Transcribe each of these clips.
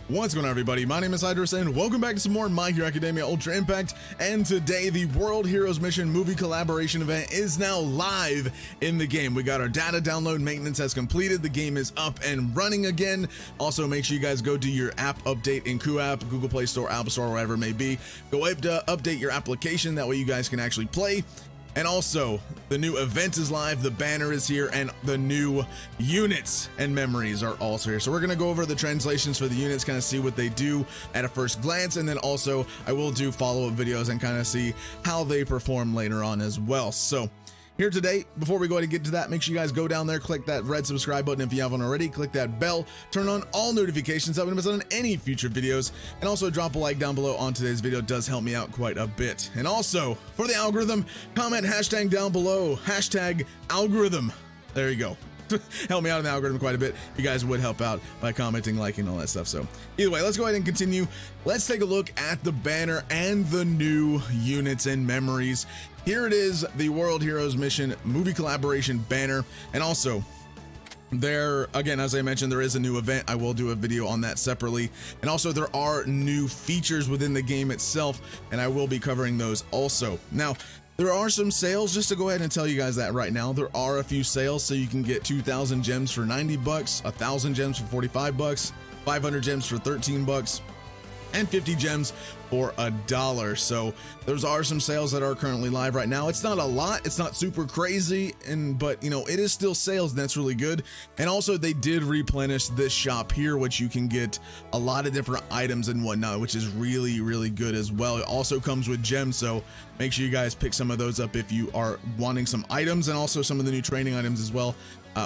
What's going on, everybody? My name is Idris and welcome back to some more My Hero Academia Ultra Impact. And today the World Heroes Mission movie collaboration event is now live in the game. We got our data download maintenance has completed. The game is up and running again. Also, make sure you guys go do your app update in DEKU app, Google Play Store, Apple Store, wherever it may be. Go update your application. That way you guys can actually play. And also, the new event is live, the banner is here, and the new units and memories are also here. So we're going to go over the translations for the units, kind of see what they do at a first glance, and then also I will do follow-up videos and kind of see how they perform later on as well. So here today, before we go ahead and get to that, make sure you guys go down there, click that red subscribe button if you haven't already, click that bell, turn on all notifications so you don't miss on any future videos, and also drop a like down below on today's video. It does help me out quite a bit. And also, for the algorithm, comment hashtag down below, hashtag algorithm. There you go. Help me out in the algorithm quite a bit. You guys would help out by commenting, liking, all that stuff. So either way, let's go ahead and continue. Let's take a look at the banner and the new units and memories. Here it is, the World Heroes Mission movie collaboration banner. And also there, again, as I mentioned, there is a new event. I will do a video on that separately. And also there are new features within the game itself, and I will be covering those also. Now, there are some sales, just to go ahead and tell you guys that right now. There are a few sales, so you can get 2,000 gems for 90 bucks, 1,000 gems for 45 bucks, 500 gems for 13 bucks, and 50 gems for $1. So those are some sales that are currently live right now. It's not a lot, it's not super crazy, but you know, it is still sales, and that's really good. And also they did replenish this shop here, which you can get a lot of different items and whatnot, which is really good as well. It also comes with gems, so make sure you guys pick some of those up if you are wanting some items, and also some of the new training items as well.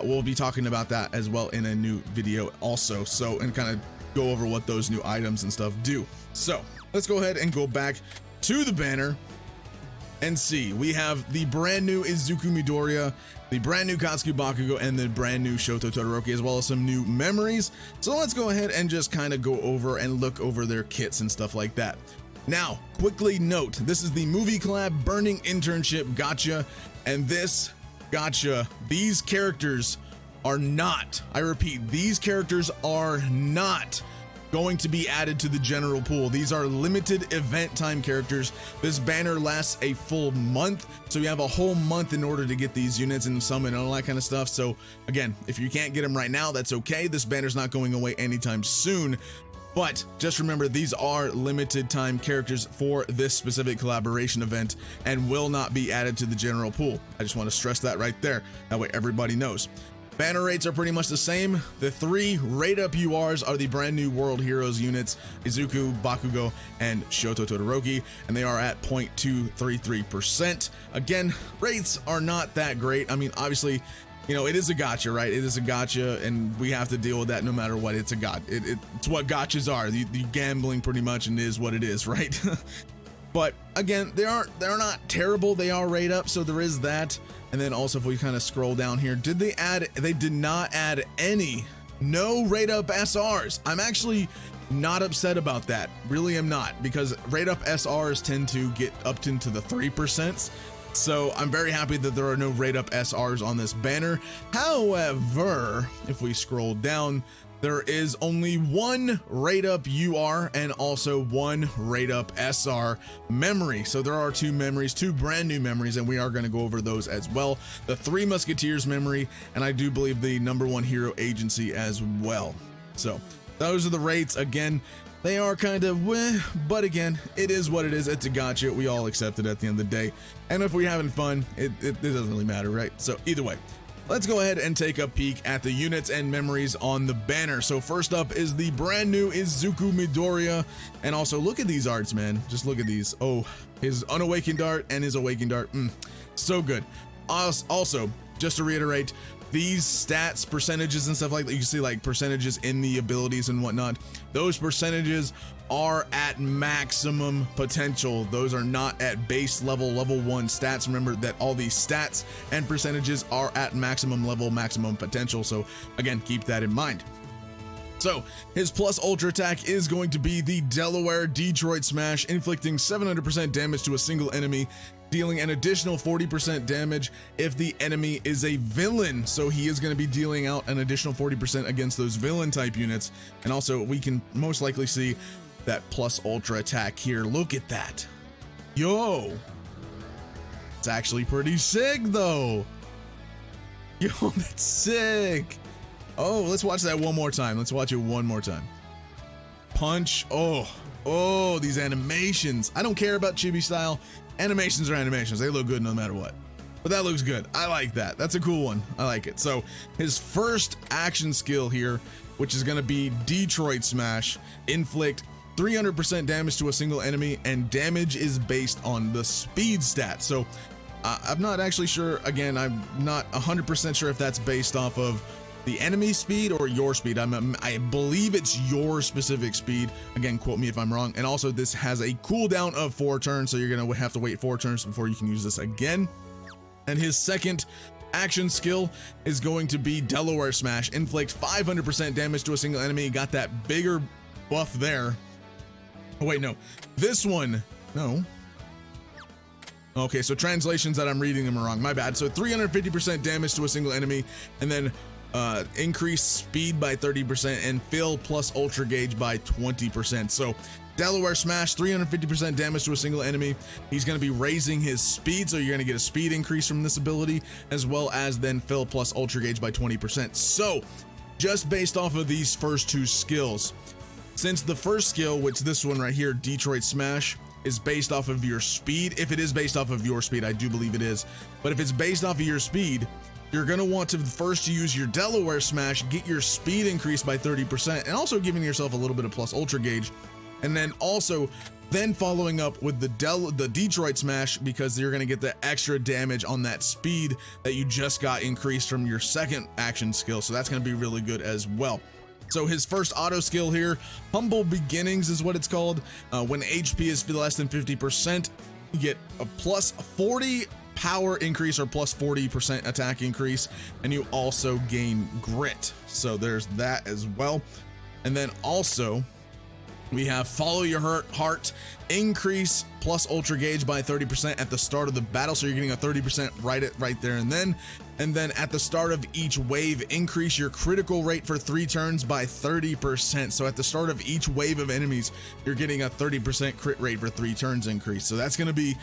We'll be talking about that as well in a new video also, so, and kind of go over what those new items and stuff do. So let's go ahead and go back to the banner and see. We have the brand new Izuku Midoriya, the brand new Katsuki Bakugo, and the brand new Shoto Totoroki, as well as some new memories. So let's go ahead and just kind of go over and look over their kits and stuff like that. Now, quickly note, this is the movie collab burning internship gotcha, and this gotcha, these characters are not, I repeat, these characters are not going to be added to the general pool. These are limited event time characters. This banner lasts a full month, so you have a whole month in order to get these units and summon and all that kind of stuff. So again, if you can't get them right now, that's okay. This banner's not going away anytime soon. But just remember, these are limited time characters for this specific collaboration event and will not be added to the general pool. I just want to stress that right there. That way everybody knows. Banner rates are pretty much the same. The three rate up URs are the brand new World Heroes units, Izuku, Bakugo, and Shoto Todoroki, and they are at 0.233%. Again, rates are not that great. I mean, obviously, you know, it is a gotcha, right? It is a gotcha, and we have to deal with that no matter what. It's a it's what gotchas are. The gambling pretty much, and it is what it is, right? But again, they're not terrible. They are rate up, so there is that. And then also, if we kind of scroll down here, they did not add no rate up SRs. I'm actually not upset about that. Really am not, because rate up SRs tend to get up into the 3%. So I'm very happy that there are no rate up SRs on this banner. However, if we scroll down, there is only one rate up UR and also one rate up SR memory. So there are two memories, two brand new memories, and we are going to go over those as well. The Three Musketeers memory, and I do believe the #1 hero agency as well. So those are the rates. Again, they are kind of weh, but again, it is what it is. It's a gotcha. We all accept it at the end of the day. And if we're having fun, it doesn't really matter, right? So either way, let's go ahead and take a peek at the units and memories on the banner. So first up is the brand new Izuku Midoriya. And also look at these arts, man. Just look at these. Oh, his unawakened art and his awakened art. So good. Also, just to reiterate, these stats, percentages and stuff like that, you can see like percentages in the abilities and whatnot. Those percentages are at maximum potential. Those are not at base level 1 stats. Remember that all these stats and percentages are at maximum level, maximum potential. So again, keep that in mind. So his plus ultra attack is going to be the Delaware Detroit Smash, inflicting 700% damage to a single enemy, dealing an additional 40% damage if the enemy is a villain. So he is going to be dealing out an additional 40% against those villain type units. And also we can most likely see that plus ultra attack here. Look at that. Yo, it's actually pretty sick though. Yo, that's sick. Oh, let's watch that one more time. Let's watch it one more time. Punch. Oh, these animations. I don't care about chibi style. Animations are animations. They look good no matter what. But that looks good. I like that. That's a cool one. I like it. So his first action skill here, which is going to be Detroit Smash, inflict 300% damage to a single enemy, and damage is based on the speed stat. So I'm not actually sure. Again, I'm not 100% sure if that's based off of the enemy speed or your speed. I believe it's your specific speed. Again, quote me if I'm wrong. And also this has a cooldown of 4 turns, so you're gonna have to wait 4 turns before you can use this again. And his second action skill is going to be Delaware Smash, inflict 500% damage to a single enemy. Got that bigger buff there. Oh wait, no, this one, no. Okay, so translations that I'm reading them are wrong, my bad. So 350% damage to a single enemy, and then increase speed by 30% and fill plus ultra gauge by 20%. So Delaware Smash, 350% damage to a single enemy. He's going to be raising his speed, so you're going to get a speed increase from this ability, as well as then fill plus ultra gauge by 20%. So just based off of these first 2 skills, since the first skill, which this one right here, Detroit Smash, is based off of your speed. If it is based off of your speed, I do believe it is, but if it's based off of your speed, you're going to want to first use your Delaware Smash, get your speed increased by 30%, and also giving yourself a little bit of plus ultra gauge. And then also then following up with the Detroit Smash, because you're going to get the extra damage on that speed that you just got increased from your second action skill. So that's going to be really good as well. So his first auto skill here, Humble Beginnings is what it's called. When HP is less than 50%, you get a plus 40 power increase or plus 40% attack increase, and you also gain grit. So there's that as well. And then also we have Follow Your Heart, increase plus ultra gauge by 30% at the start of the battle, so you're getting a 30% right there and then. And then at the start of each wave, increase your critical rate for 3 turns by 30%. So at the start of each wave of enemies, you're getting a 30% crit rate for 3 turns increase. So that's going to be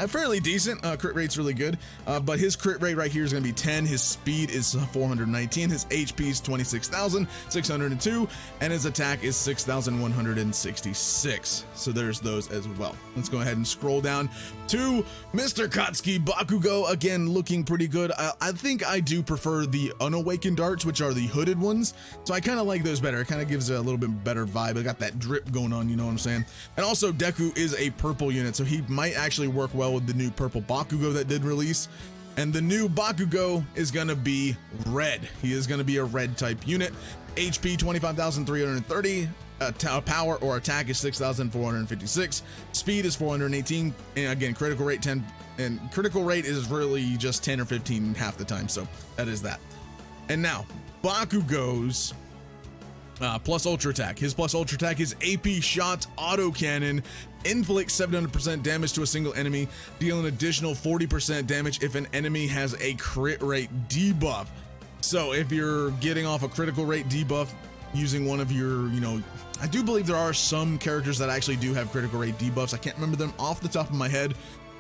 fairly decent. Crit rate's really good, but his crit rate right here is going to be 10. His speed is 419. His HP is 26,602, and his attack is 6,166. So there's those as well. Let's go ahead and scroll down to Mr. Katsuki Bakugo. Again, looking pretty good. I think I do prefer the unawakened darts, which are the hooded ones. So I kind of like those better. It kind of gives a little bit better vibe. I got that drip going on, you know what I'm saying? And also DEKU is a purple unit, so he might actually work well with the new purple Bakugo that did release. And the new Bakugo is going to be red. He is going to be a red type unit. HP 25,330. Power or attack is 6,456. Speed is 418. And again, critical rate 10. And critical rate is really just 10 or 15 half the time. So that is that. And now Bakugo's plus ultra attack. His plus ultra attack is AP Shot Auto Cannon. Inflicts 700% damage to a single enemy, deal an additional 40% damage if an enemy has a crit rate debuff. So if you're getting off a critical rate debuff using one of your, I do believe there are some characters that actually do have critical rate debuffs. I can't remember them off the top of my head.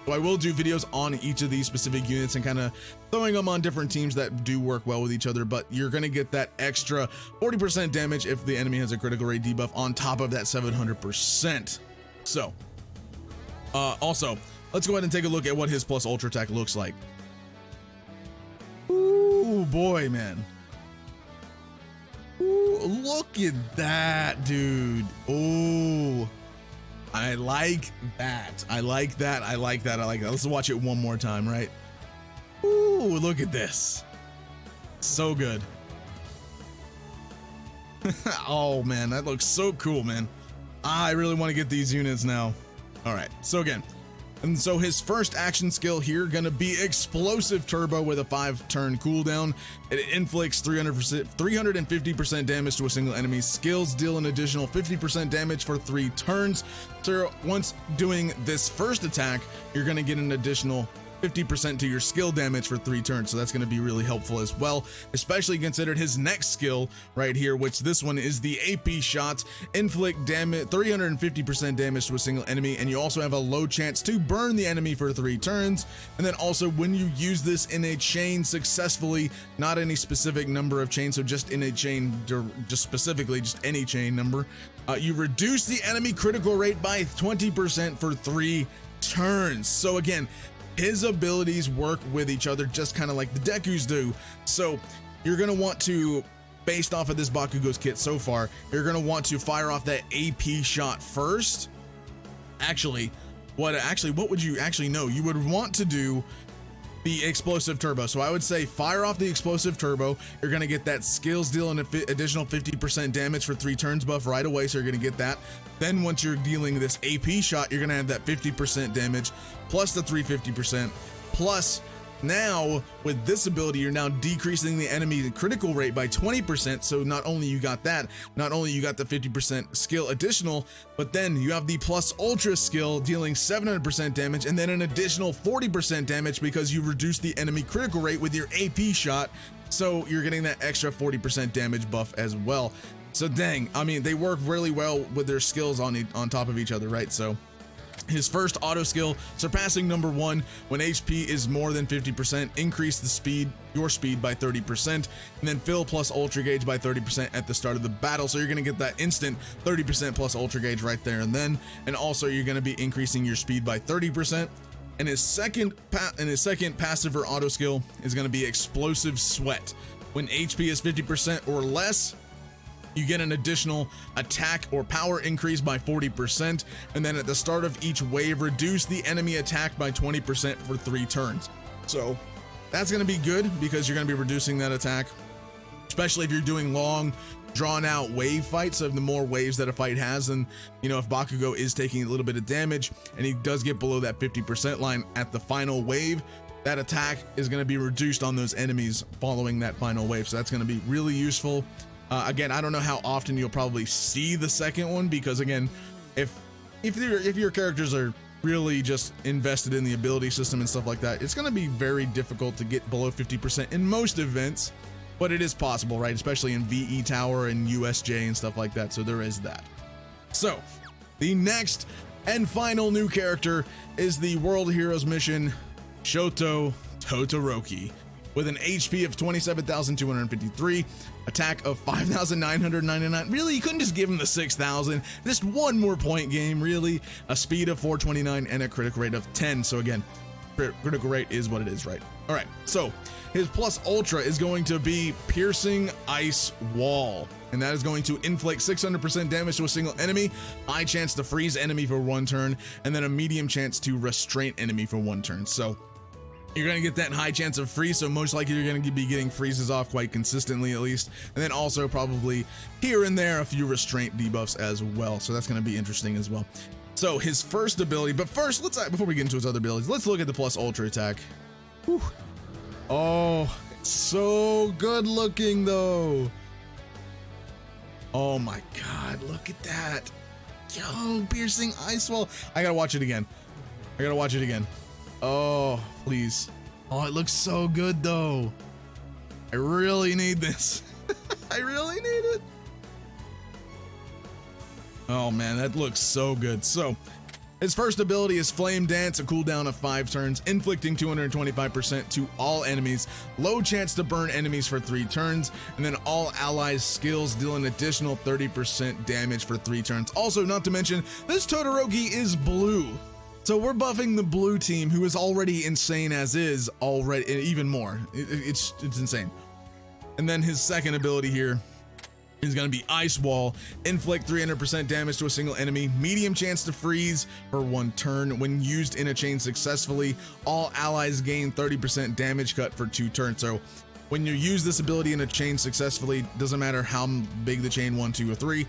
So I will do videos on each of these specific units and kind of throwing them on different teams that do work well with each other, but you're going to get that extra 40% damage if the enemy has a critical rate debuff on top of that 700%. So also let's go ahead and take a look at what his plus ultra attack looks like. Ooh boy, man. Ooh, look at that, dude. Ooh, I like that. I like that. I like that. I like that. Let's watch it one more time, right? Ooh, look at this. So good. Oh man, that looks so cool, man. I really want to get these units now. All right, so again, And so his first action skill here gonna be Explosive Turbo with a 5-turn cooldown. It inflicts 350% damage to a single enemy. Skills deal an additional 50% damage for 3 turns. So once doing this first attack, you're gonna get an additional 50% to your skill damage for 3 turns, so that's going to be really helpful as well, especially considered his next skill right here, which this one is the AP shot. Inflict damage 350% damage to a single enemy, and you also have a low chance to burn the enemy for 3 turns. And then also when you use this in a chain successfully, not any specific number of chains, so just in a chain, just specifically just any chain number, you reduce the enemy critical rate by 20% for 3 turns. So again, his abilities work with each other just kind of like the Dekus do. So you're going to want to, based off of this Bakugo's kit so far, you're going to want to fire off that AP shot first. What would you actually know? You would want to do the Explosive Turbo. So I would say fire off the Explosive Turbo. You're going to get that skills deal an additional 50% damage for 3 turns buff right away. So you're going to get that. Then once you're dealing this AP shot, you're going to have that 50% damage plus the 350%. Plus now with this ability, you're now decreasing the enemy critical rate by 20%. So not only you got that, not only you got the 50% skill additional, but then you have the plus ultra skill dealing 700% damage and then an additional 40% damage because you reduce the enemy critical rate with your AP shot. So you're getting that extra 40% damage buff as well. So dang, I mean, they work really well with their skills on top of each other, right? So his first auto skill, surpassing number 1 when HP is more than 50%, increase the speed, your speed by 30%, and then fill plus ultra gauge by 30% at the start of the battle. So you're going to get that instant 30% plus ultra gauge right there and then, and also you're going to be increasing your speed by 30%. And his second passive or auto skill is going to be Explosive Sweat. When HP is 50% or less, you get an additional attack or power increase by 40%, and then at the start of each wave, reduce the enemy attack by 20% for 3 turns. So that's going to be good because you're going to be reducing that attack, especially if you're doing long, drawn out wave fights. So the more waves that a fight has, and you know, if Bakugo is taking a little bit of damage and he does get below that 50% line at the final wave, that attack is going to be reduced on those enemies following that final wave. So that's going to be really useful. Again, I don't know how often you'll probably see the second one because again, if your characters are really just invested in the ability system and stuff like that, it's going to be very difficult to get below 50% in most events, but it is possible, right? Especially in VE Tower and USJ and stuff like that. So there is that. So the next and final new character is the World Heroes Mission Shoto Totoroki. With an HP of 27,253, attack of 5,999. Really, you couldn't just give him the 6,000. Just one more point game, really. A speed of 429 and a critical rate of 10. So again, critical rate is what it is, right? All right, so his plus ultra is going to be Piercing Ice Wall. And that is going to inflict 600% damage to a single enemy, high chance to freeze enemy for 1 turn, and then a medium chance to restrain enemy for 1 turn. So you're going to get that high chance of freeze, so most likely you're going to be getting freezes off quite consistently at least, and then also probably here and there a few restraint debuffs as well, so that's going to be interesting as well. So his first ability, but first before we get into his other abilities, let's look at the plus ultra attack. Whew. Oh, it's so good looking though. Oh my god, look at that. Yo, Piercing Ice Wall. I gotta watch it again. Oh, please. Oh, it looks so good though. I really need this. I really need it. Oh man, that looks so good. So his first ability is Flame Dance, a cooldown of 5 turns, inflicting 225% to all enemies, low chance to burn enemies for 3 turns, and then all allies' skills deal an additional 30% damage for 3 turns. Also, not to mention, this Todoroki is blue. So we're buffing the blue team, who is already insane as is, already even more. It's insane. And then his second ability here is going to be Ice Wall, inflict 300% damage to a single enemy, medium chance to freeze for 1 turn. When used in a chain successfully, all allies gain 30% damage cut for 2 turns. So when you use this ability in a chain successfully, doesn't matter how big the chain, 1, 2, or 3,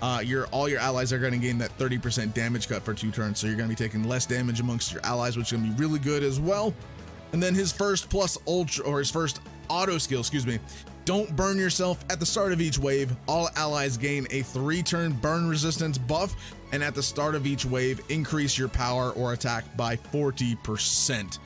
all your allies are going to gain that 30% damage cut for 2 turns. So you're going to be taking less damage amongst your allies, which is going to be really good as well. And then his first plus ultra, or his first auto skill, excuse me, don't burn yourself. At the start of each wave, all allies gain a 3-turn burn resistance buff, and at the start of each wave, increase your power or attack by 40%.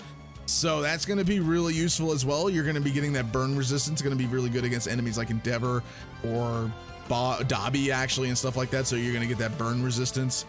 So that's going to be really useful as well. You're going to be getting that burn resistance, going to be really good against enemies like Endeavor or Dobby actually and stuff like that. So you're going to get that burn resistance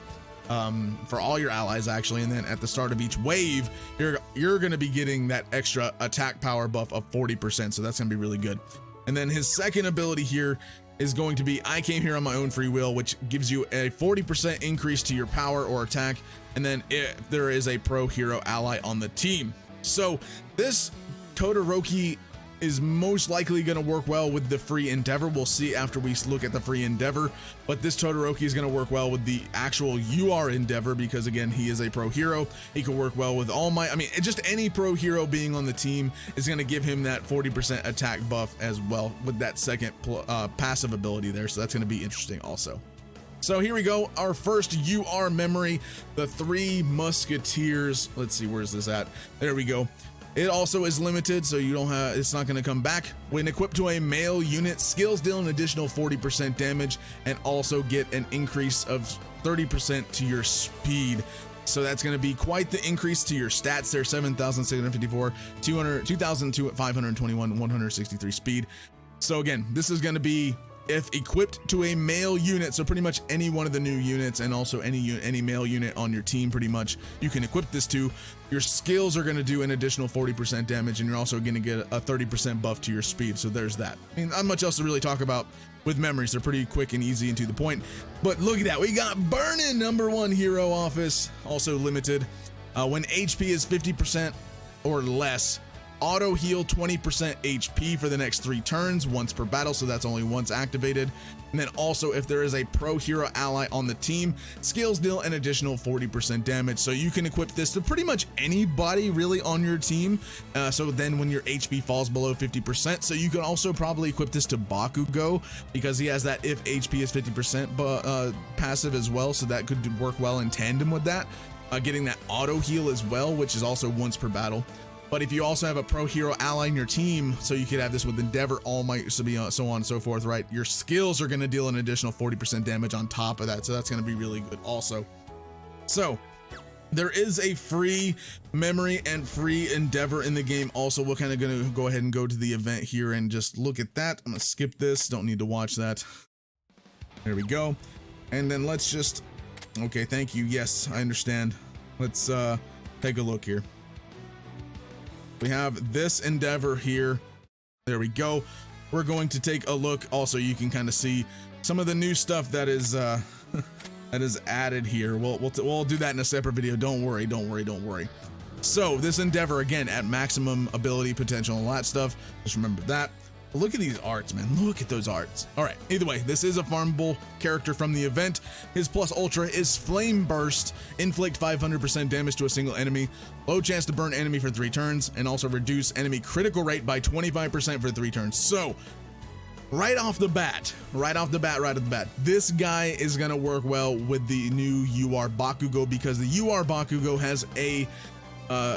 for all your allies actually. And then at the start of each wave, you're going to be getting that extra attack power buff of 40%. So that's going to be really good. And then his second ability here is going to be I Came Here on My Own Free Will, which gives you a 40% increase to your power or attack. And then if there is a pro hero ally on the team. So this Todoroki is most likely going to work well with the free Endeavor. We'll see after we look at the free Endeavor, but this Todoroki is going to work well with the actual UR Endeavor because again, he is a pro hero. He can work well with All Might. I mean, just any pro hero being on the team is going to give him that 40% attack buff as well with that second passive ability there. So that's going to be interesting also. So here we go, our first UR memory, the 3 Musketeers. Let's see, where's this at? There we go. It also is limited, so you don't have, it's not going to come back. When equipped to a male unit, skills deal an additional 40% damage and also get an increase of 30% to your speed. So that's going to be quite the increase to your stats there. 7,654, 2,521, 163 speed. So again, this is going to be if equipped to a male unit, so pretty much any one of the new units and also any male unit on your team, pretty much you can equip this to. Your skills are going to do an additional 40% damage, and you're also going to get a 30% buff to your speed. So there's that. I mean, not much else to really talk about with memories. They're pretty quick and easy and to the point. But look at that, we got Burnin' #1 hero office, also limited. When HP is 50% or less, auto heal 20% HP for the next 3 turns, once per battle, so that's only once activated. And then also if there is a pro hero ally on the team, skills deal an additional 40% damage. So you can equip this to pretty much anybody really on your team. So then when your HP falls below 50%, so you can also probably equip this to Bakugo because he has that if HP is 50% passive as well. So that could work well in tandem with that. Getting that auto heal as well, which is also once per battle. But if you also have a pro hero ally in your team, so you could have this with Endeavor, All Might, so on and so forth, right? Your skills are going to deal an additional 40% damage on top of that. So that's going to be really good also. So there is a free memory and free Endeavor in the game. Also, we're kind of going to go ahead and go to the event here and just look at that. I'm going to skip this. Don't need to watch that. There we go. And then let's just, okay, thank you. Yes, I understand. Let's take a look here. We have this Endeavor here. There we go. We're going to take a look. Also, you can kind of see some of the new stuff that is that is added here. We'll do that in a separate video. Don't worry. So this Endeavor, again, at maximum ability potential and all that stuff. Just remember that. Look at these arts, man. Look at those arts. All right. Either way, this is a farmable character from the event. His plus ultra is Flame Burst. Inflict 500% damage to a single enemy. Low chance to burn enemy for 3 turns. And also reduce enemy critical rate by 25% for 3 turns. So right off the bat, this guy is going to work well with the new UR Bakugo because the UR Bakugo has a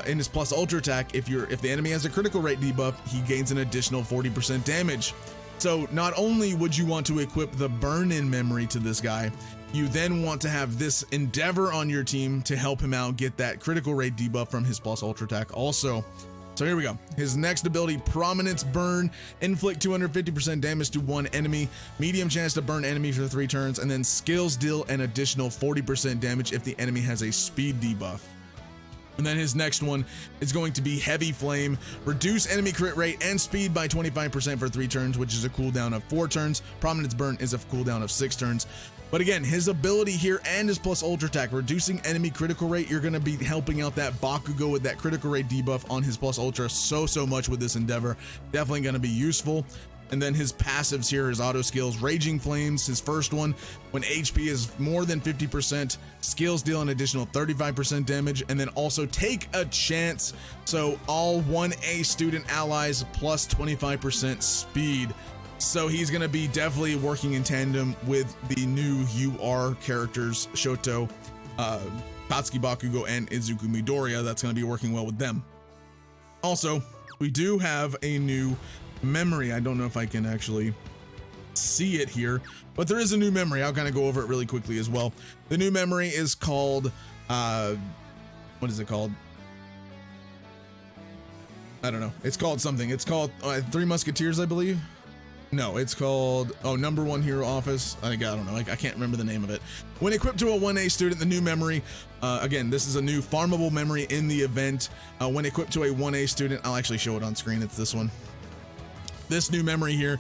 in his plus ultra attack, if the enemy has a critical rate debuff, he gains an additional 40% damage. So not only would you want to equip the burn-in memory to this guy, you then want to have this Endeavor on your team to help him out get that critical rate debuff from his plus ultra attack also. So here we go. His next ability, Prominence Burn, inflict 250% damage to 1 enemy, medium chance to burn enemy for 3 turns, and then skills deal an additional 40% damage if the enemy has a speed debuff. And then his next one is going to be Heavy Flame, reduce enemy crit rate and speed by 25% for 3 turns, which is a cooldown of 4 turns. Prominence Burn is a cooldown of 6 turns. But again, his ability here and his plus ultra attack, reducing enemy critical rate, you're going to be helping out that Bakugo with that critical rate debuff on his plus ultra so much with this Endeavor. Definitely going to be useful. And then his passives here, his auto skills, Raging Flames, his first one, when HP is more than 50%, skills deal an additional 35% damage, and then also Take a Chance, so all 1A student allies plus 25% speed. So he's going to be definitely working in tandem with the new UR characters, Shoto, Katsuki Bakugo, and Izuku Midoriya. That's going to be working well with them. Also, we do have a new memory. I don't know if I can actually see it here, but there is a new memory. I'll kind of go over it really quickly as well. The new memory is called, what is it called? I don't know. It's called something. It's called Three Musketeers, I believe. No, it's called, number one hero office. I don't know. I can't remember the name of it. When equipped to a 1A student, the new memory, again, this is a new farmable memory in the event. When equipped to a 1A student, I'll actually show it on screen. It's this one. This new memory here,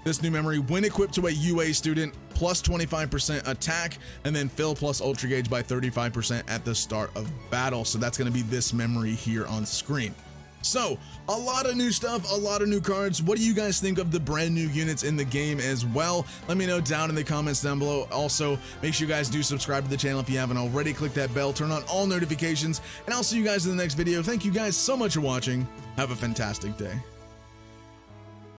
when equipped to a UA student, plus 25% attack, and then fill plus ultra gauge by 35% at the start of battle. So that's going to be this memory here on screen. So a lot of new stuff, a lot of new cards. What do you guys think of the brand new units in the game as well? Let me know down in the comments down below. Also, make sure you guys do subscribe to the channel if you haven't already. Click that bell, turn on all notifications, and I'll see you guys in the next video. Thank you guys so much for watching. Have a fantastic day.